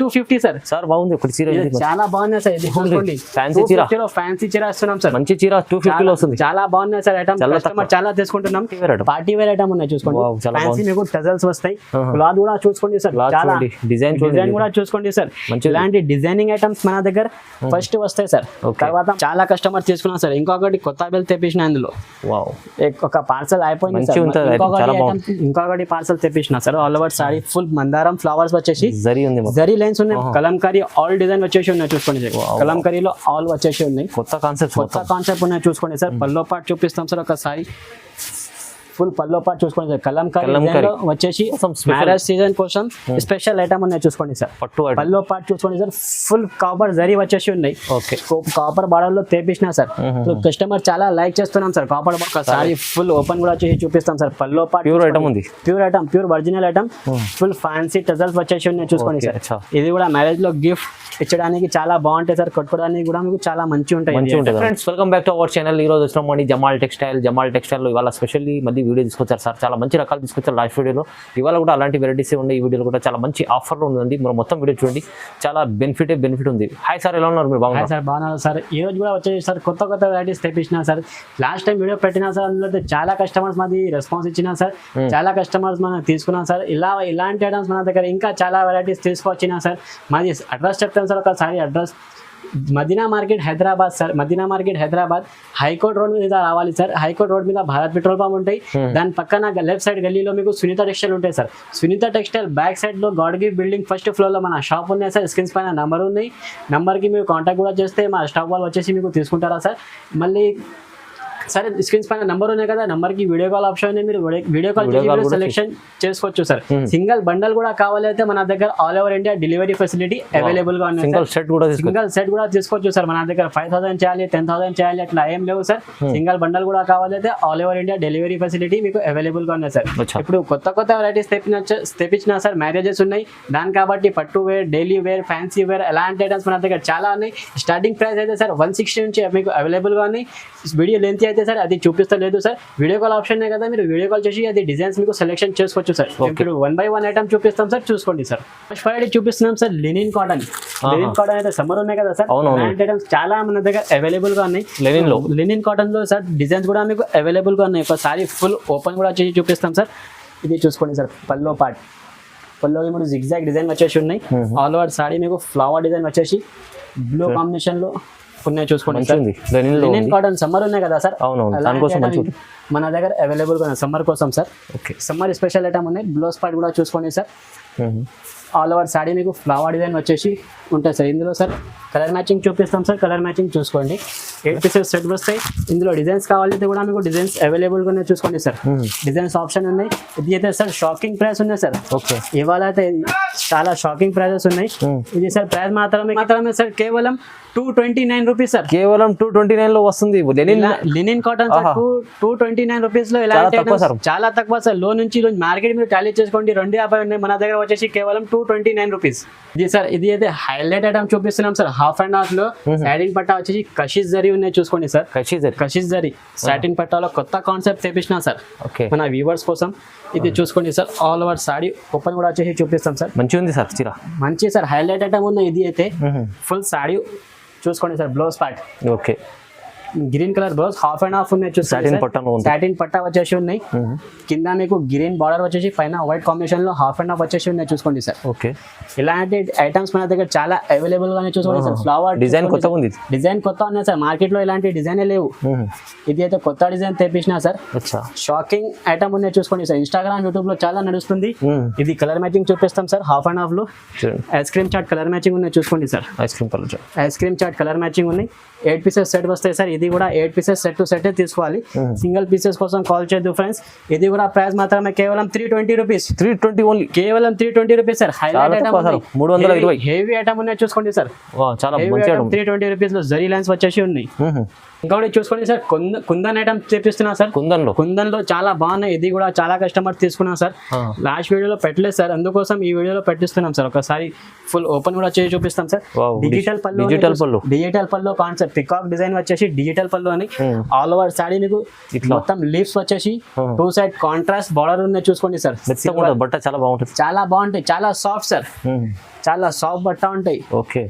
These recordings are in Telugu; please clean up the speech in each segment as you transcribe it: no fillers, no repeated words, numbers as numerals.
250 సార్ బాగుంది ఒకటి చీర చాలా బాగున్నాయి సార్. ఇది చూడండి ఫ్యాన్సీ చీర వస్తున్నాం సార్. మంచి చీర 250 లో వస్తుంది. చాలా బాగున్నాయి సార్ ఐటమ్. కస్టమర్ చాలా తీసుకుంటున్నాం. పార్టీ వేర్ ఐటమ్ ఉన్నాయి చూసుకోండి. ఫ్యాన్సీ మీకు టజల్స్ వస్తాయి. క్లాత్ కూడా చూసుకోండి సార్. చాలా డిజైన్ కూడా చూసుకోండి సార్. ఇలాంటి డిజైనింగ్ ఐటమ్స్ మన దగ్గర ఫస్ట్ వస్తాయి సార్. తర్వాత చాలా కస్టమర్ తీసుకున్నాం సార్. ఇంకొకటి కొత్త బెల్ తెప్పించిన అందులో ఒక పార్సల్ అయిపోయింది సార్. ఇంకొకటి పార్సల్ తెప్పించిన sir. All over sorry full మందారం ఫ్లవర్స్ వచ్చేసి జరీ లైన్స్ ఉన్నాయి. కలంకారీ ఆల్ డిజైన్ వచ్చేసి ఉన్నాయి చూసుకోండి సార్. కలంకారీలో ఆల్ వచ్చేసి ఉన్నాయి. కొత్త కాన్సెప్ట్ ఉన్నాయి చూసుకోండి సార్. పల్లో పార్ట్ చూపిస్తాం సార్ ఒకసారి. ఫుల్ పల్లో పార్ట్ చూసుకోండి సార్. కలంకారీ వచ్చేసి మ్యారేజ్ సీజన్ కోసం స్పెషల్ ఐటమ్ ఉన్నాయి చూసుకోండి సార్. పల్లో పార్ట్ చూసుకోండి సార్. ఫుల్ కాపర్ జరీ వచ్చేసి ఉన్నాయి. కాపర్ బార్డర్ లో తెప్పించిన సార్. కస్టమర్ చాలా లైక్ చేస్తున్నాం sir. Copper sari full open కూడా వచ్చేసి చూపిస్తాం sir. Pallu part pure item pure original item. Full fancy tassels వచ్చేసి ఉన్నాయి చూసుకోండి సార్. ఇది కూడా మ్యారేజ్ లో గిఫ్ట్ ఇచ్చడానికి చాలా బాగుంటాయి సార్. కట్టుకోవడానికి కూడా మీకు చాలా మంచి ఉంటాయి. Friends welcome back to our channel. ఈ రోజు వచ్చినాం జమాల్ టెక్స్టైల్ ఇవాళ స్పెషల్లీ మళ్ళీ వీడియో తీసుకొచ్చారు సార్. చాలా మంచి రకాలు తీసుకొచ్చారు లాస్ట్ వీడియోలో. ఇవాళ కూడా అలాంటి వెరైటీస్ ఉన్నాయి. ఈ వీడియోలో కూడా చాలా మంచి ఆఫర్లో ఉందండి. మీరు మొత్తం వీడియో చూడండి. చాలా బెనిఫిట్ ఉంది. హాయ్ సార్, ఎలా ఉన్నారు మీరు? బాగున్నారు సార్. బాగున్నారు సార్. ఈ రోజు కూడా వచ్చేసి సార్ కొత్త వెరైటీస్ తెప్పించిన సార్. లాస్ట్ టైం వీడియో పెట్టినా సార్. అందులో చాలా కస్టమర్స్ మాది రెస్పాన్స్ ఇచ్చినా సార్. చాలా కస్టమర్స్ మనం తీసుకున్నాం సార్. ఇలాంటి ఐటమ్స్ మన దగ్గర ఇంకా చాలా వెరైటీస్ తీసుకొచ్చినా సార్. మాది అడ్రస్ చెప్తాను సార్ ఒకసారి. Address Madina market Hyderabad sir. Madina market Hyderabad high court road మీద రావాలి సార్. హైకోర్ట్ రోడ్ మీద భారత్ పెట్రోల్ పంప్ ఉంటాయి. దాని పక్కన లెఫ్ట్ సైడ్ గల్లీలో మీకు సునీత టెక్స్టైల్ ఉంటాయి sir. Sunitha textile back side లో god gift building first floor లో మన షాప్ ఉన్నాయి సార్. స్క్రీన్స్ పైన నంబర్ ఉన్నాయి. నంబర్ కి మీరు కాంటాక్ట్ కూడా చేస్తే మా స్టాఫ్ వాళ్ళు వచ్చేసి మీకు తీసుకుంటారా సార్. మళ్ళీ సరే స్క్రీన్స్ పైన నంబర్ ఉన్నాయి కదా, నంబర్ కి వీడియో కాల్ ఆప్షన్ ఉంది. మీరు వీడియో కాల్ చేసి సెలెక్షన్ చేసుకోవచ్చు సార్. సింగిల్ బండల్ కూడా కావాలి అయితే మన దగ్గర all over India delivery facility available గా ఉంది. సింగిల్ సెట్ కూడా తీసుకోవచ్చు సార్. మన దగ్గర 5,000 చేయాలి 10,000 చేయాలి అట్లా ఏం లేవు సార్. సింగిల్ బండల్ కూడా కావాలి అయితే all over India delivery facility మీకు అవైలబుల్ గా ఉన్నాయి సార్. ఇప్పుడు కొత్త వెరైటీస్ తెప్పించిన సార్. మ్యారేజెస్ ఉన్నాయి దాని కాబట్టి పట్టు wear, daily wear, fancy wear ఎలాంటి ఐటమ్స్ మన దగ్గర చాలా ఉన్నాయి. స్టార్టింగ్ ప్రైస్ అయితే సార్ 160 నుంచి మీకు అవైలబుల్ గా ఉన్నాయి. వీడియో లెంత్ అయితే సార్ అది చూపిస్తలేదు సార్. వీడియో కాల్ ఆప్షన్ కదా, మీరు వీడియో కాల్ చేసి అది డిజైన్స్ మీకు సెలెక్షన్ చేసుకోవచ్చు సార్. ఇప్పుడు 1 by 1 ఐటమ్ చూపిస్తాం సార్. చూసుకోండి సార్. ఫస్ట్ వెరైటీ చూపిస్తున్నాం సార్. లినిన్ కాటన్ అయితే సమ్మర్ ఉన్నాయి కదా సార్. అలాంటి ఐటమ్స్ చాలా మన దగ్గర అవైలబుల్ గా ఉన్నాయి. లినిన్ కాటన్ లో సార్ డిజైన్స్ కూడా మీకు అవైలబుల్ గా ఉన్నాయి. ఒకసారి ఫుల్ ఓపెన్ కూడా చేసి చూపిస్తాం సార్. ఇది చూసుకోండి సార్. పల్లో మీకు జిగ్జాగ్ డిజైన్ వచ్చేసి ఉన్నాయి. ఆల్ ఓవర్ సారీ మీకు ఫ్లవర్ డిజైన్ వచ్చేసి బ్లూ కాంబినేషన్ లో ఉన్నాయి చూసుకోండి సార్. లినిన్ కాటన్ సమ్మర్ ఉన్నాయి కదా సార్. మన దగ్గర అవైలబుల్ గా సమ్మర్ కోసం సార్. సమ్మర్ స్పెషల్ ఐటమ్ ఉన్నాయి. బ్లౌజ్ పార్ట్ కూడా చూసుకోండి సార్. ఆల్ ఓవర్ సారీ మీకు ఫ్లవర్ డిజైన్ వచ్చేసి ఉంటాయి సార్. ఇందులో సార్ కలర్ మ్యాచింగ్ చూపిస్తాం సార్. కలర్ మ్యాచింగ్ చూసుకోండి. 8 పీసెస్ సెట్ వస్తాయి. ఇందులో డిజైన్స్ కావాలంటే కూడా మీకు డిజైన్స్ అవైలబుల్ గా ఉన్నాయి చూసుకోండి సార్. డిజైన్స్ ఆప్షన్ ఉన్నాయి. ఇది అయితే సార్ షాకింగ్ ప్రైస్ ఉన్నాయి సార్. ఇవాళ అయితే చాలా షాకింగ్ ప్రైజెస్ ఉన్నాయి. ఇది సార్ ప్రైస్ మాత్రమే సార్ కేవలం 229 రూపీస్ సార్. కేవలం 229 లో వస్తుంది లినిన్ కాటన్ సార్. 229 రూపీస్ లో చాలా తక్కువ సార్. లో నుంచి మార్కెట్ మీరు టాలీ చేసుకోండి 250 ఉన్నాయి. మన దగ్గర వచ్చేసి కేవలం 229 రూపీస్. ఇది సార్ ఇది అయితే హైలైట్ ఐటమ్ చూపిస్తున్నాం సార్. హాఫ్ అండ్ హాఫ్ లో సాటిన్ పట్టా వచ్చేసి కషిష్ జరీ ఉన్నాయి చూసుకోండి సార్. కషిష్ జరీ సాటిన్ పట్టాలో కొత్త కాన్సెప్ట్ తెప్పించిన సార్ మన వ్యూవర్స్ కోసం. ఇది చూసుకోండి sir. All over sorry open కూడా వచ్చేసి చూపిస్తాం సార్. మంచిగా ఉంది సార్ చీర. మంచి సార్ హైలైట్ ఐటమ్ ఉన్నాయి. ఇది అయితే ఫుల్ సారీ చూసుకోండి sir. Blouse part green colour blouse half and half ఉన్నాయి. సాటిన్ పట్టా వచ్చేసి ఉన్నాయి. కింద మీకు గ్రీన్ బార్డర్ వచ్చేసి పైన వైట్ కాంబినేషన్ లో హాఫ్ అండ్ హాఫ్ వచ్చేసి ఉన్నాయి చూసుకోండి సార్. ఇలాంటి ఐటమ్స్ మన దగ్గర చాలా అవైలబుల్ గానే చూసుకోండి సార్. ఫ్లవర్ డిజైన్ కొత్త ఉన్నాయి సార్. మార్కెట్ లో ఇలాంటి డిజైన్ లేవు. ఇది అయితే కొత్త డిజైన్ తెప్పించిన సార్. షాకింగ్ ఐటమ్ ఉన్నాయి చూసుకోండి సార్. ఇన్స్టాగ్రామ్ యూట్యూబ్ లో చాలా నడుస్తుంది. ఇది కలర్ మ్యాచింగ్ చూపిస్తాం సార్. హాఫ్ అండ్ హాఫ్ లో ice cream chat colour matching ఉన్నాయి చూసుకోండి sir. Ice cream chat colour matching ఉన్నాయి. 8 పీసెస్ సెట్ వస్తాయి సార్. ఇది కూడా 8 పీసెస్ సెట్ టు సెట్ తీసుకోవాలి. సింగిల్ పీసెస్ కోసం కాల్ చేయొద్దు ఫ్రెండ్స్. ఇది కూడా ప్రైస్ మాత్రమే కేవలం 320 రూపీస్. 320 ఓన్లీ. కేవలం 320 rupees sir. Highlight item 320. Heavy item ఉన్నాయి చూసుకోండి సార్. చాలా మంచి ఐటమ్. 320 రూపీస్ లో జరీ లైన్స్ వచ్చేసి ఉన్నాయి. ఇంకొకటి చూసుకోండి సార్. కుందన్ ఐటమ్ చేపిస్తున్నా సార్. కుందన్ లో చాలా బాగున్నాయి. ఇది కూడా చాలా కస్టమర్ తీసుకున్నాం సార్. లాస్ట్ వీడియోలో పెట్టలేదు సార్. అందుకోసం ఈ వీడియోలో పెట్టిస్తున్నాం సార్. ఒకసారి ఫుల్ ఓపెన్ కూడా చేసి చూపిస్తాం సార్. డిజిటల్ పళ్ళు కాన్సెప్ట్ పికాక్ డిజైన్ వచ్చేసి డిజిటల్ పళ్ళు అని ఆల్ ఓవర్ సాడీ మీకు మొత్తం లీవ్స్ వచ్చేసి 2 సైడ్ కాంట్రాస్ట్ బార్డర్ ఉన్నాయి చూసుకోండి సార్. బట్ట చాలా బాగుంటుంది, చాలా బాగుంటాయి, చాలా సాఫ్ట్ సార్, చాలా సాఫ్ట్ బట్ట ఉంటాయి. ఓకే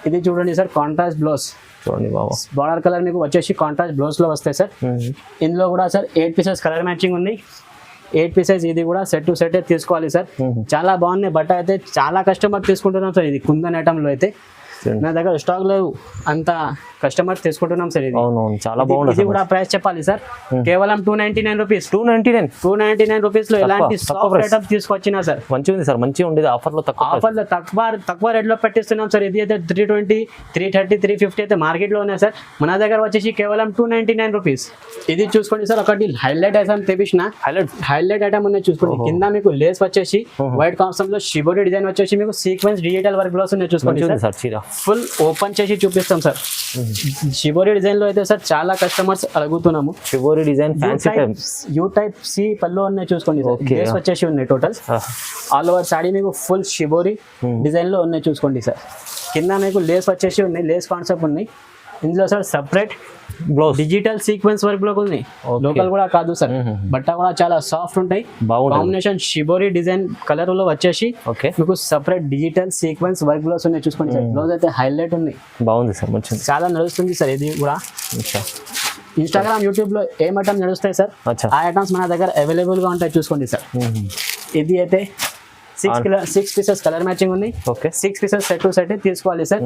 ఇది చూడండి సార్ కాంట్రాస్ట్ బ్లౌజ్ చూడండి బాబా, బార్డర్ కలర్ మీకు వచ్చేసి కాంట్రాస్ట్ బ్లౌజ్ లో వస్తాయి సార్. ఇందులో కూడా సార్ 8 పీసెస్ కలర్ మ్యాచింగ్ ఉంది. 8 పీసెస్ ఇది కూడా సెట్ టు సెట్ తీసుకోవాలి సార్. చాలా బాగున్నాయి బట్ట అయితే, చాలా కస్టమర్ తీసుకుంటున్నాం సార్. ఇది కుందన్ ఐటమ్ లో అయితే నా దగ్గర స్టాక్ లేవు, అంత కస్టమర్ తీసుకుంటున్నాం సార్. ఇది చాలా బాగుంది. ఇది కూడా ప్రైస్ చెప్పాలి సార్, కేవలం 299 రూపీస్. 299 రూపీస్ లో ఎలాంటి సాఫ్ట్ ఐటమ్ తీసుకొచ్చినా సార్. మంచిగా ఉంది సార్, మంచిగా ఉండేది ఆఫర్ లో, తక్కువ రేట్ లో పెట్టిస్తున్నాం సార్. ఇది అయితే 320, 330, 350 అయితే మార్కెట్ లో ఉన్నాయి సార్. మన దగ్గర వచ్చేసి కేవలం 299 రూపీస్. ఇది చూసుకోండి సార్, ఒకటి హైలైట్ ఐటమ్ తెప్పించిన, హైలైట్ ఐటమ్ ఉన్నాయి చూసుకోండి. కింద మీకు లేస్ వచ్చేసి వైట్ కాన్సెప్ట్ లో షిబోరి డిజైన్ వచ్చేసి మీకు సీక్వెన్స్ డిజిటల్ వర్క్ బ్లౌజ్ ఉన్నాయి చూసుకోండి సార్. ఫుల్ ఓపెన్ చేసి చూపిస్తాం సార్. షిబోరి డిజైన్ లో అయితే సార్ చాలా కస్టమర్స్ అడుగుతున్నాము. Shibori design U type C పళ్ళు ఉన్నాయి చూసుకోండి సార్. లేస్ వచ్చేసి ఉన్నాయి టోటల్ ఆల్ ఓవర్ సాడీ మీకు ఫుల్ షిబోరి డిజైన్ లో ఉన్నాయి చూసుకోండి సార్. కింద మీకు లేస్ వచ్చేసి ఉన్నాయి, లేస్ కాన్సెప్ట్ ఉన్నాయి. ఇందులో sir separate blouse digital sequence work blouse ఉంది, లోకల్ కూడా కాదు సార్. బట్ట కూడా చాలా సాఫ్ట్ ఉంటాయి. కాంబినేషన్ షిబోరి డిజైన్ కలర్ లో వచ్చేసి మీకు separate digital sequence work blouse ఉన్నాయి చూసుకోండి సార్. బ్లౌజ్ అయితే హైలైట్ ఉంది, బాగుంది సార్, మంచిది, చాలా నడుస్తుంది సార్. ఇది కూడా ఇన్స్టాగ్రామ్ యూట్యూబ్ లో ఏం ఐటమ్స్ నడుస్తాయి సార్, ఆ ఐటమ్స్ మన దగ్గర అవైలబుల్ గా ఉంటాయి చూసుకోండి సార్. ఇది అయితే 6 పీసెస్ కలర్ మ్యాచింగ్ ఉంది. 6 పీసెస్ సెట్ టు సెట్ తీసుకోవాలి సార్.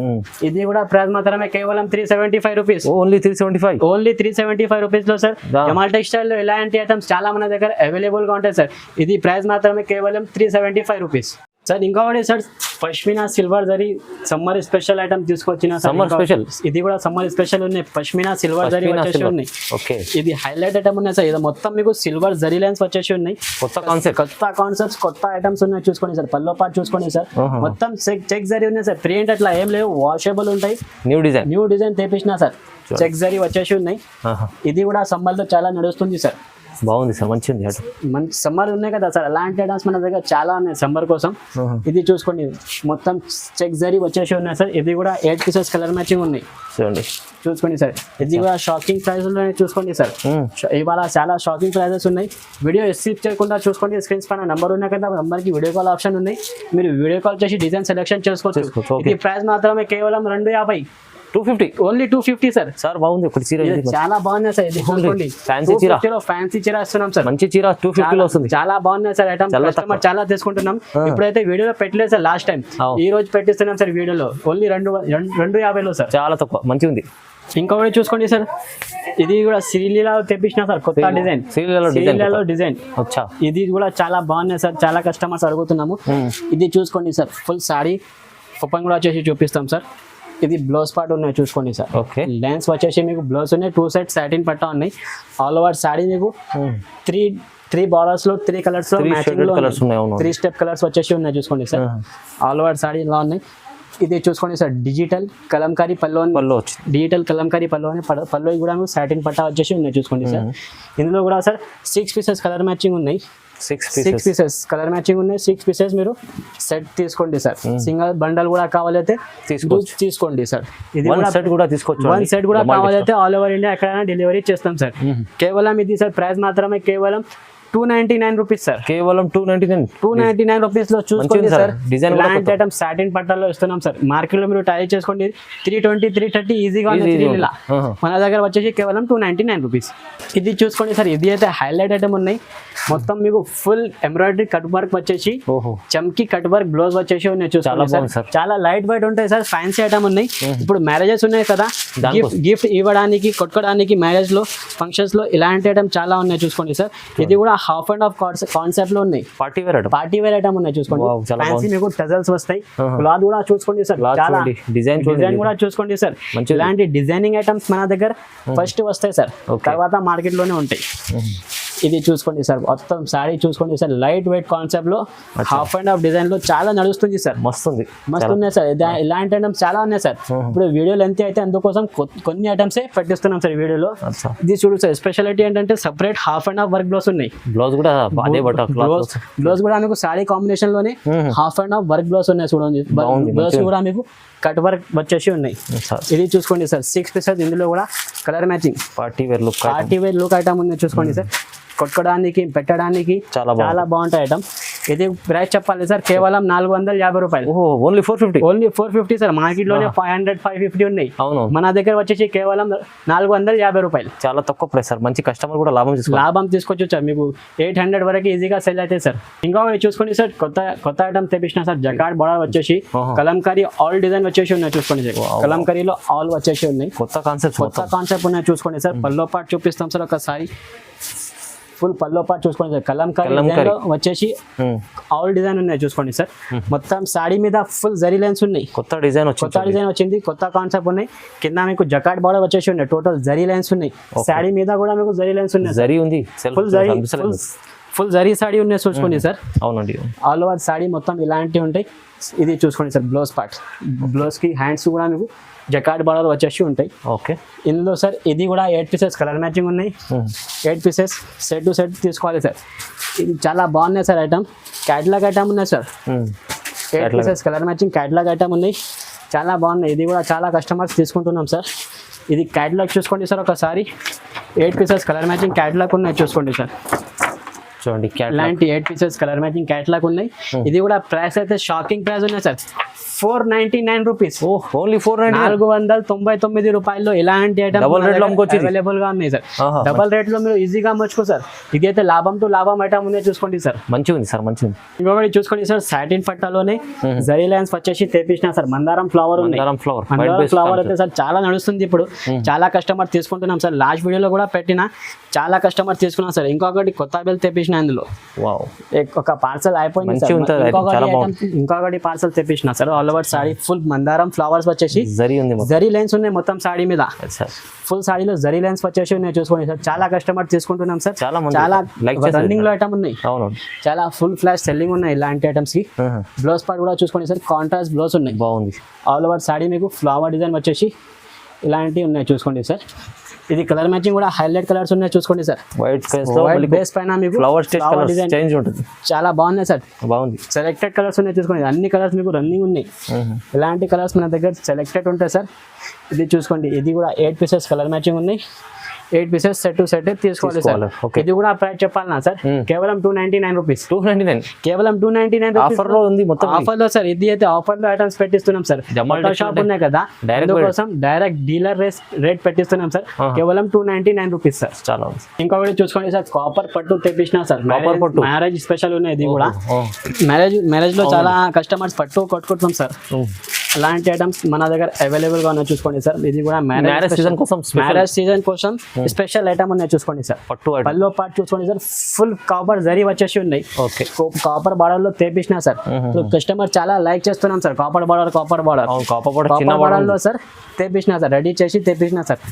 ఇది కూడా ప్రైస్ మాత్రమే కేవలం 375 రూపీస్. ఓన్లీ 375 రూపీస్ లో సార్. జమాల్ టెక్స్టైల్ లో ఇలాంటి ఐటమ్స్ చాలా మన దగ్గర అవైలబుల్ గా ఉంటాయి సార్. ఇది ప్రైస్ మాత్రమే కేవలం 375 రూపీస్ సార్. ఇంకొకటి sir pashmina silver zari summer special item తీసుకొచ్చిన సమ్మర్ స్పెషల్. ఇది కూడా సమ్మర్ స్పెషల్ ఉన్నాయి. పష్మినా సిల్వర్ జరీ వచ్చేసి ఉన్నాయి. ఇది హైలైట్ ఐటమ్ ఉన్నాయి సార్. ఇది మొత్తం మీకు సిల్వర్ జరీ లైన్స్ వచ్చేసి ఉన్నాయి. కొత్త కాన్సెప్ట్స్ కొత్త ఐటమ్స్ ఉన్నాయి చూసుకోండి సార్. పల్లో పాటు చూసుకోండి సార్. మొత్తం చెక్ జరీ ఉన్నాయి సార్. ప్రింట్ అట్లా ఏం లేవు, వాషబుల్ ఉంటాయి. న్యూ డిజైన్ తెప్పించిన సార్. చెక్ జరీ వచ్చేసి ఉన్నాయి. ఇది కూడా సమ్మర్ లో చాలా నడుస్తుంది సార్. బాగుంది సార్, మంచిది. మంచి సమ్మర్ ఉన్నాయి కదా సార్, అలాంటి ఐటమ్స్ మన దగ్గర చాలా ఉన్నాయి సమ్మర్ కోసం. ఇది చూసుకోండి మొత్తం చెక్ జరీ వచ్చేసి ఉన్నాయి సార్. ఇది కూడా 8 పీసెస్ కలర్ మ్యాచింగ్ ఉన్నాయి చూసుకోండి సార్. ఇది కూడా షాకింగ్ ప్రైస్ చూసుకోండి సార్. ఇవాళ చాలా షాకింగ్ ప్రైజెస్ ఉన్నాయి. వీడియో స్కిప్ చేయకుండా చూసుకోండి. స్క్రీన్స్ పైన నంబర్ ఉన్నాయి కదా, నంబర్కి వీడియో కాల్ ఆప్షన్ ఉన్నాయి. మీరు వీడియో కాల్ చేసి డిజైన్ సెలెక్షన్ చేసుకోవచ్చు. ఇది ప్రైస్ మాత్రమే కేవలం 250. 250 ఓన్లీ 250 సార్. బాగుంది, ఒకటి చీర చాలా బాగున్నాయి సార్. ఇది ఫ్యాన్సీ చీర ఇస్తున్నాం సార్. మంచి చీర 250 లో వస్తుంది. చాలా బాగున్నాయి సార్ ఐటమ్. కస్టమర్ చాలా తీసుకుంటున్నాం. ఇప్పుడైతే వీడియోలో పెట్టలేదు సార్, లాస్ట్ టైం. ఈ రోజు పెట్టిస్తున్నాం సార్ వీడియోలో. ఓన్లీ 250 లో సార్. చాలా తక్కువ, మంచిగా ఉంది. ఇంకొకటి చూసుకోండి సార్. ఇది కూడా శ్రీలీలా తెప్పించిన సార్, కొత్త డిజైన్. శ్రీలీలలో డిజైన్. ఇది కూడా చాలా బాగున్నాయి సార్. చాలా కస్టమర్స్ అడుగుతున్నాము. ఇది చూసుకోండి సార్. ఫుల్ సారీ ఓపెన్ కూడా వచ్చేసి చూపిస్తాం సార్. ఇది బ్లౌజ్ పార్ట్ ఉన్నాయి చూసుకోండి సార్. లెన్స్ వచ్చేసి మీకు బ్లౌజ్ ఉన్నాయి. 2 సైడ్ సాటిన్ పట్టా ఉన్నాయి. ఆల్ ఓవర్ సారీ మీకు 3 బార్డర్స్ లో 3 కలర్స్ లో మ్యాచింగ్ లో 3 స్టెప్ కలర్స్ వచ్చేసి ఉన్నాయి చూసుకోండి సార్. ఆల్ ఓవర్ సారీ ఇలా ఉన్నాయి. ఇది చూసుకోండి సార్. డిజిటల్ కలంకారీ పళ్ళు, డిజిటల్ కలంకారీ పళ్ళు అని పళ్ళు కూడా సాటిన్ పట్టా వచ్చేసి ఉన్నాయి చూసుకోండి సార్. ఇందులో కూడా సార్ 6 పీసెస్ కలర్ మ్యాచింగ్ ఉన్నాయి. 6 పీసెస్ కలర్ మ్యాచింగ్ ఉన్నాయి. 6 పీసెస్ మీరు సెట్ తీసుకోండి సార్. సింగల్ బండల్ కూడా కావాలైతే తీసుకోండి సార్. ఇది సెట్ కూడా తీసుకోవచ్చు. 1 సెట్ కూడా కావాలైతే ఆల్ ఓవర్ ఇండియా ఎక్కడైనా డెలివరీ చేస్తాం సార్. కేవలం ఇది సార్ ప్రైస్ మాత్రమే కేవలం 299 రూపీస్ సార్. కేవలం 299 రూపీస్ లో చూసుకోండి సార్. డిజైన్ ఐటమ్ సాటిన్ పట్టాలో ఇస్తున్నాం సార్. మార్కెట్ లో మీరు ట్రై చేసుకోండి. 320, 330 ఈజీగా ఉంది. మన దగ్గర వచ్చేసి కేవలం 299 రూపీస్. ఇది చూసుకోండి సార్. ఇది అయితే హైలైట్ ఐటమ్ ఉన్నాయి. మొత్తం మీకు ఫుల్ ఎంబ్రాయిడరీ కట్ వర్క్ వచ్చేసి చమ్కీ కట్ వర్క్ బ్లౌజ్ వచ్చేసి ఉన్నాయి చూసుకోండి సార్. చాలా లైట్ వెయిట్ ఉంటాయి సార్. ఫ్యాన్సీ ఐటమ్ ఉన్నాయి. ఇప్పుడు మ్యారేజెస్ ఉన్నాయి కదా, గిఫ్ట్ ఇవ్వడానికి, కొట్టుకోవడానికి, మ్యారేజ్ లో ఫంక్షన్స్ లో ఇలాంటి ఐటమ్ చాలా ఉన్నాయి చూసుకోండి సార్. ఇది కూడా హాఫ్ అండ్ హాఫ్ కాన్సెప్ట్ లో ఉన్నాయి. పార్టీ వేర్ ఐటమ్ ఉన్నాయి చూసుకోండి. ఫ్యాన్సీ మీకు టజల్స్ వస్తాయి. క్లాత్ కూడా చూసుకోండి సార్. చాలా డిజైన్ కూడా చూసుకోండి సార్. ఇలాంటి డిజైనింగ్ ఐటమ్స్ మన దగ్గర ఫస్ట్ వస్తాయి సార్, తర్వాత మార్కెట్ లోనే ఉంటాయి. ఇది చూసుకోండి సార్, మొత్తం శారీ చూసుకోండి సార్, లైట్ వెయిట్ కాన్సెప్ట్ లో హాఫ్ అండ్ హాఫ్ డిజైన్ లో చాలా నడుస్తుంది సార్, మస్తు ఉన్నాయి సార్. ఇలాంటి ఐటమ్స్ చాలా ఉన్నాయి సార్. ఇప్పుడు వీడియో లెంత్ అయితే అందుకోసం కొన్ని ఐటమ్స్ పెట్టిస్తున్నాం సార్ వీడియోలో. ఇది చూడు సార్, స్పెషాలిటీ ఏంటంటే separate half and half work blouse ఉన్నాయి. బ్లౌజ్ కూడా బ్లౌజ్ కూడా మీకు శారీ కాంబినేషన్ లోనే half and half work blouse ఉన్నాయి చూడండి. బ్లౌజ్ కూడా మీకు కట్ వర్క్ వచ్చేసి ఉన్నాయి. ఇది చూసుకోండి సార్, 6 పీసెస్, ఇందులో కూడా colour matching party wear look item ఉంది చూసుకోండి సార్. కొట్టుకోవడానికి పెట్టడానికి చాలా బాగుంటాయి ఐటమ్. ఇది ప్రైస్ చెప్పాలి సార్, కేవలం 450 రూపాయలు. Only 450 sir. మార్కెట్ లోనే 500, 550 ఉన్నాయి. అవును, మన దగ్గర వచ్చేసి కేవలం 450 రూపాయలు. చాలా తక్కువ ప్రైస్ సార్. మంచి కస్టమర్ కూడా లాభం తీసుకోవచ్చు సార్. మీకు 800 వరకు ఈజీగా సెల్ అవుతాయి సార్. ఇంకా చూసుకోండి సార్, కొత్త ఐటమ్ తెప్పించిన సార్. జకార్డ్ బోర్డర్ వచ్చేసి కలంకారీ ఆల్ డిజైన్ వచ్చేసి ఉన్నాయి చూసుకోండి సార్. కలంకారీలో ఆల్ వచ్చేసి ఉన్నాయి. కొత్త కాన్సెప్ట్ ఉన్నాయి చూసుకోండి సార్. పల్లో పార్ట్ చూపిస్తాం సార్ ఒకసారి. ఫుల్ పల్లో పార్ట్ చూసుకోండి సార్. కలంకారీ వచ్చేసి ఆల్ డిజైన్ ఉన్నాయి చూసుకోండి సార్. మొత్తం సాడీ మీద ఫుల్ జరీ లైన్స్ ఉన్నాయి. కొత్త డిజైన్ వచ్చింది, కొత్త కాన్సెప్ట్ ఉన్నాయి. కింద మీకు జకార్డ్ బార్డర్ వచ్చేసి ఉన్నాయి. టోటల్ జరీ లైన్స్ ఉన్నాయి. సాడీ మీద కూడా మీకు జరీ లైన్స్ ఉన్నాయి. జరీ ఉంది, ఫుల్ జరీ సాడీ ఉన్నాయి చూసుకోండి సార్. అవునండి, ఆల్ ఓవర్ సాడీ మొత్తం ఇలాంటివి ఉంటాయి. ఇది చూసుకోండి సార్, బ్లౌజ్ పార్ట్. బ్లౌజ్ కి హ్యాండ్స్ కూడా మీకు జకార్డ్ బార్డర్ వచ్చేసి ఉంటాయి. ఓకే, ఇందులో సార్ ఇది కూడా 8 పీసెస్ కలర్ మ్యాచింగ్ ఉన్నాయి. 8 పీసెస్ సెట్ టు సెట్ తీసుకోవాలి సార్. ఇది చాలా బాగున్నాయి సార్ ఐటమ్. క్యాటలాగ్ ఐటమ్ ఉన్నాయి sir. 8 pieces colour matching catalogue item ఉన్నాయి, చాలా బాగున్నాయి. ఇది కూడా చాలా కస్టమర్స్ తీసుకుంటున్నాం సార్. ఇది క్యాటలాగ్ చూసుకోండి సార్ ఒకసారి. 8 పీసెస్ కలర్ మ్యాచింగ్ క్యాటలాగ్ ఉన్నాయి చూసుకోండి సార్. చూడండి, ఇలాంటి 8 పీసెస్ కలర్ మ్యాచింగ్ క్యాటలాగ్ ఉన్నాయి. ఇది కూడా ప్రైస్ అయితే షాకింగ్ ప్రైస్ ఉన్నాయి సార్, 499 రూపీస్. ఓన్లీ 499 రూపాయల్లో ఇలాంటి ఐటమ్ అవైలబుల్ గా ఉన్నాయి సార్. డబల్ రేట్ లో మీరు ఈజీగా అమ్మొచ్చు సార్. ఇదైతే లాభం ఐటమ్ ఉంది చూసుకోండి సార్. మంచిగా ఉంది సార్, మంచిగా. ఇంకొకటి చూసుకోండి సార్, సాటిన్ పట్టాలోనే జరీ లైన్స్ వచ్చేసి తెప్పించిన సార్. మందారం ఫ్లవర్ అయితే సార్ చాలా నడుస్తుంది ఇప్పుడు. చాలా కస్టమర్ తీసుకుంటున్నాం సార్. లాస్ట్ వీడియోలో కూడా పెట్టిన చాలా కస్టమర్ తీసుకున్నాం సార్. ఇంకొకటి కొత్త బెల్ తెప్పించిన, అందులో ఒక పార్సల్ అయిపోయింది సార్. ఇంకొకటి పార్సల్ తెప్పించిన sir. All over saree full మందారం ఫ్లవర్స్ వచ్చేసి జరీ లైన్స్ ఉన్నాయి మొత్తం సాడీ మీద. ఫుల్ సాడీలో జరీ లైన్స్ వచ్చేసి ఉన్నాయి చూసుకోండి సార్. చాలా కస్టమర్ తీసుకుంటున్నాం సార్. చాలా రన్నింగ్ లో ఐటమ్ ఉన్నాయి. చాలా ఫుల్ ఫ్లాష్ సెల్లింగ్ ఉన్నాయి ఇలాంటి ఐటమ్స్ కి. బ్లౌజ్ పార్ట్ కూడా చూసుకోండి సార్, కాంట్రాస్ట్ బ్లౌజ్ ఉన్నాయి. బాగుంది. ఆల్ ఓవర్ సాడీ మీకు ఫ్లవర్ డిజైన్ వచ్చేసి ఇలాంటివి ఉన్నాయి చూసుకోండి సార్. ఇది కలర్ మ్యాచింగ్ కూడా హైలైట్ కలర్స్ ఉన్నాయి చూసుకోండి సార్. వైట్ బేస్ పైన మీకు ఫ్లవర్ డిజైన్ చేంజ్ ఉంటుంది. చాలా బాగున్నాయి సార్, బాగుంది. సెలెక్టెడ్ కలర్స్ ఉన్నాయి చూసుకోండి. అన్ని కలర్స్ మీకు రన్నింగ్ ఉన్నాయి. ఇలాంటి కలర్స్ మన దగ్గర సెలెక్టెడ్ ఉంటాయి సార్. ఇది చూసుకోండి, ఇది కూడా 8 పీసెస్ కలర్ మ్యాచింగ్ ఉన్నాయి. 8 పీసెస్ సెట్ టు సెట్ తీసుకోవాలి సార్. ఇది కూడా ప్రైస్ చెప్పాలనా సార్, కేవలం 299 రూపీస్. 299 కేవలం 299 ఆఫర్ లో ఉంది మొత్తం. ఆఫర్ లో సార్, ఇది అయితే ఆఫర్ లో ఐటమ్స్ పెట్టిస్తున్నాం సార్. షాప్ ఉన్నాయి కదా, అందుకోసం డైరెక్ట్ డీలర్ రేట్ పెట్టిస్తున్నాం సార్. కేవలం 299 రూపీస్ సార్. చాలా. ఇంకొకటి చూసుకోండి సార్, కాపర్ పట్టు తెప్పించిన సార్. మ్యారేజ్ స్పెషల్ ఉన్నాయి. ఇది కూడా మ్యారేజ్ లో చాలా కస్టమర్స్ పట్టు కొట్టుకుంటాం సార్. అలాంటి ఐటమ్స్ మన దగ్గర అవైలబుల్ గా ఉన్నాయి చూసుకోండి సార్. ఇది కూడా మ్యారేజ్ సీజన్ కోసం స్పెషల్ ఐటమ్ ఉన్నాయి చూసుకోండి సార్. పల్లో పార్ట్ చూసుకోండి సార్, ఫుల్ కాపర్ జరీ వచ్చేసి ఉన్నాయి. కాపర్ బార్డర్ లో తెప్పించిన సార్. కస్టమర్ చాలా లైక్ చేస్తున్నాం సార్. కాపర్ బార్డర్ లో సార్ తెప్పించిన సార్, రెడీ చేసి తెప్పించిన సార్.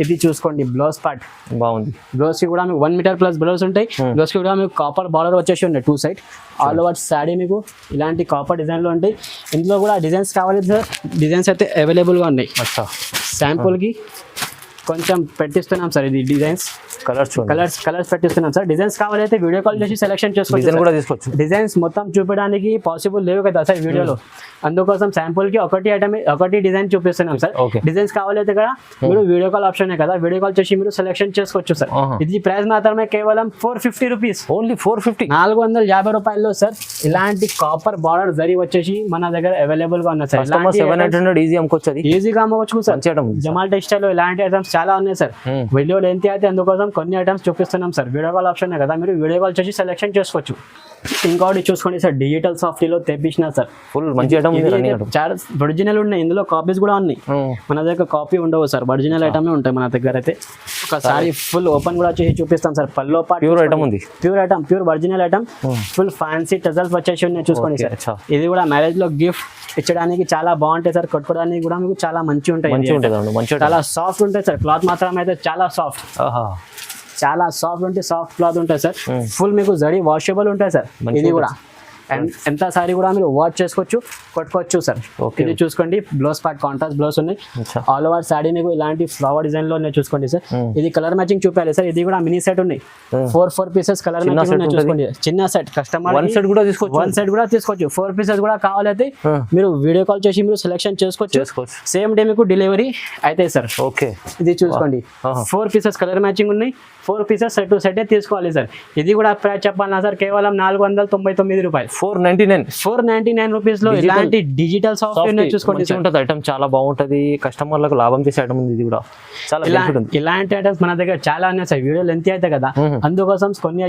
ఇది చూసుకోండి, బ్లౌజ్ పార్ట్ బాగుంది. బ్లౌజ్ కి కూడా మీకు 1 మీటర్ ప్లస్ బ్లౌజ్ ఉంటాయి. బ్లౌజ్ కి కూడా మీకు కాపర్ బార్డర్ వచ్చేసి ఉన్నాయి 2 సైడ్. ఆల్ ఓవర్ సాడీ మీకు ఇలాంటి కాపర్ డిజైన్ లో ఉంటాయి. ఇందులో కూడా డిజైన్స్ కావాలి సార్, డిజైన్స్ అయితే అవైలబుల్ గా ఉన్నాయి. శాంపుల్ కి కొంచెం పెట్టిస్తున్నాం సార్. ఇది డిజైన్స్ కలర్స్ పెట్టిస్తున్నాం సార్. డిజైన్స్ కావాలైతే వీడియో కాల్ చేసి సెలెక్షన్ చేసుకోవచ్చు. డిజైన్స్ మొత్తం చూపించడానికి పాసిబుల్ లేవు కదా సార్ వీడియోలో. అందుకోసం శాంపుల్ కి ఒకటి డిజైన్ చూపిస్తున్నాం సార్. డిజైన్స్ కావాలైతే కదా మీరు వీడియో కాల్ ఆప్షన్ కదా, వీడియో కాల్ చేసి మీరు సెలెక్షన్ చేసుకోవచ్చు సార్. ఇది ప్రైస్ మాత్రమే కేవలం 450 రూపీస్. ఓన్లీ 450, 450 రూపాయల్లో సార్. ఇలాంటి కాపర్ బార్డర్ జరీ వచ్చేసి మన దగ్గర అవైలబుల్ గా ఉన్నాయి సార్. 700 ఈజీగా అమ్మవచ్చు సార్. జమాల్ టెక్స్టైల్ లో ఇలాంటి ఐటమ్స్ చాలా ఉన్నాయి సార్. వీడియో లెంత్ అయితే అందుకోసం కొన్ని ఐటమ్స్ చూపిస్తున్నాం సార్. వీడియో కాల్ ఆప్షన్ కదా, మీరు వీడియో కాల్ చేసి సెలెక్షన్ చేసుకోవచ్చు. ఇంకోటి చూసుకోండి సార్, డిజిటల్ సాఫ్ట్వేర్ తెప్పించిన సార్. ఫుల్ మంచి ఐటమ్ చాలా ఒరిజినల్ ఉన్నాయి. ఇందులో కాపీస్ కూడా ఉన్నాయి. మన దగ్గర కాపీ ఉండవు సార్, ఒరిజినల్ ఐటమే ఉంటాయి మన దగ్గర అయితే. ఒకసారి ఫుల్ ఓపెన్ కూడా చేసి చూపిస్తాం sir. Pallu part pure item ఉంది. Pure original item. Full fancy tassels వచ్చేసి ఉన్నాయి చూసుకోండి సార్. ఇది కూడా మ్యారేజ్ లో గిఫ్ట్ ఇచ్చడానికి చాలా బాగుంటాయి సార్. కట్టుకోవడానికి కూడా మీకు చాలా మంచిగా ఉంటాయి. చాలా సాఫ్ట్ ఉంటాయి సార్. క్లాత్ మాత్రం అయితే చాలా సాఫ్ట్. చాలా సాఫ్ట్ క్లాత్ ఉంటుంది సార్. ఫుల్ మీకు జరీ వాషబుల్ ఉంటుంది సార్. ఇది కూడా అండ్ ఎంత సారీ కూడా మీరు వాష్ చేసుకోవచ్చు, కొట్టుకోవచ్చు సార్. ఇది చూసుకోండి, బ్లౌజ్ పార్ట్ కాంట్రాస్ట్ బ్లౌజ్ ఉన్నాయి. ఆల్ ఓవర్ సారీ మీకు ఇలాంటి ఫ్లవర్ డిజైన్ లో ఉన్నాయి. చూసుకోండి సార్, ఇది కలర్ మ్యాచింగ్ చూపాలి సార్. ఇది కూడా మినీ సెట్ ఉన్నాయి, 4 పీసెస్ కలర్ మ్యాచింగ్ ఉన్నాయి. చూసుకోండి, చిన్న సెట్ కస్టమర్ వన్ సెట్ కూడా తీసుకోవచ్చు. 4 పీసెస్ కూడా కావాలైతే మీరు వీడియో కాల్ చేసి మీరు సెలెక్షన్ చేసుకోవచ్చు. సేమ్ డే మీకు డెలివరీ అయితే సార్. ఓకే, ఇది చూసుకోండి, 4 పీసెస్ కలర్ మ్యాచింగ్ ఉన్నాయి. 4 పీసెస్ సెట్ టు సెట్ తీసుకోవాలి సార్. ఇది కూడా ప్రైస్ చెప్పాలన్నా సార్, కేవలం 499 రూపాయలు. 499 రూపీస్ లో ఇలాంటి డిజిటల్ సాఫ్ట్వేర్ చూసుకోండి. ఐటమ్ చాలా బాగుంటది, కస్టమర్లకు లాభం చేసే ఐటమ్ ఉంది. ఇది కూడా చాలా ఇలాంటి ఐటమ్స్ మన దగ్గర చాలా ఉన్నాయి సార్. వీడియో లెంత్ అయితే కదా, అందుకోసం కొన్ని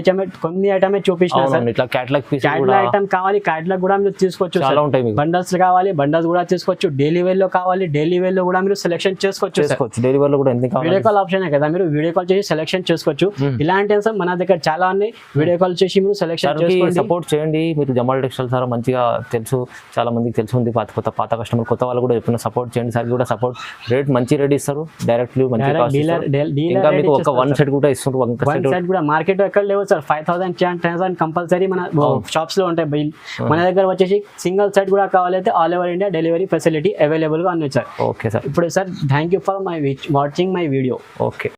ఐటమే చూపించిన సార్. ఇట్లా క్యాటలాగ్ పీస్ ఐటమ్ కావాలి, క్యాటలాగ్ కూడా మీరు తీసుకోవచ్చు. చాలా ఉంటాయి. బండల్స్ కావాలి, బండల్స్ కూడా తీసుకోవచ్చు. డైలీ వేర్ లో కావాలి, డైలీ వేర్ లో కూడా మీరు సెలెక్షన్ చేసుకోవచ్చు. డైలీ వేర్ లో కూడా ఎంత వీడియో కాల్ ఆప్షన్ కదా, మీరు వీడియో కాల్ చేసి సెలెక్షన్ చేసుకోవచ్చు. ఇలాంటి మన దగ్గర చాలా ఉన్నాయి. వీడియో కాల్ చేసి మీరు సెలెక్షన్ చేసుకోండి, సపోర్ట్ చేయండి. మీరు జమాల్ టెక్స్టైల్ సార్ మంచిగా తెలుసు, చాలా మందికి తెలిసి ఉంది. పాత కస్టమర్, కొత్త వాళ్ళు కూడా ఎప్పుడైనా సపోర్ట్ చేయండి సార్. కూడా సపోర్ట్ రేట్ మంచి రేట్ ఇస్తారు, డైరెక్ట్లీ మంచి ఇంకా మీకు ఒక 1 సెట్ కూడా ఇస్తారు. 1 సెట్ కూడా మార్కెట్ ఎక్కడ లేవు సార్. 5,000 కంపల్సరీ మన షాప్స్ లో ఉంటాయి బిల్. మన దగ్గర వచ్చేసి సింగిల్ సెట్ కూడా కావాలైతే all over India delivery facility available గా ఉన్నాయి సార్. Okay sir. ఇప్పుడు sir thank you for watching my video. Okay.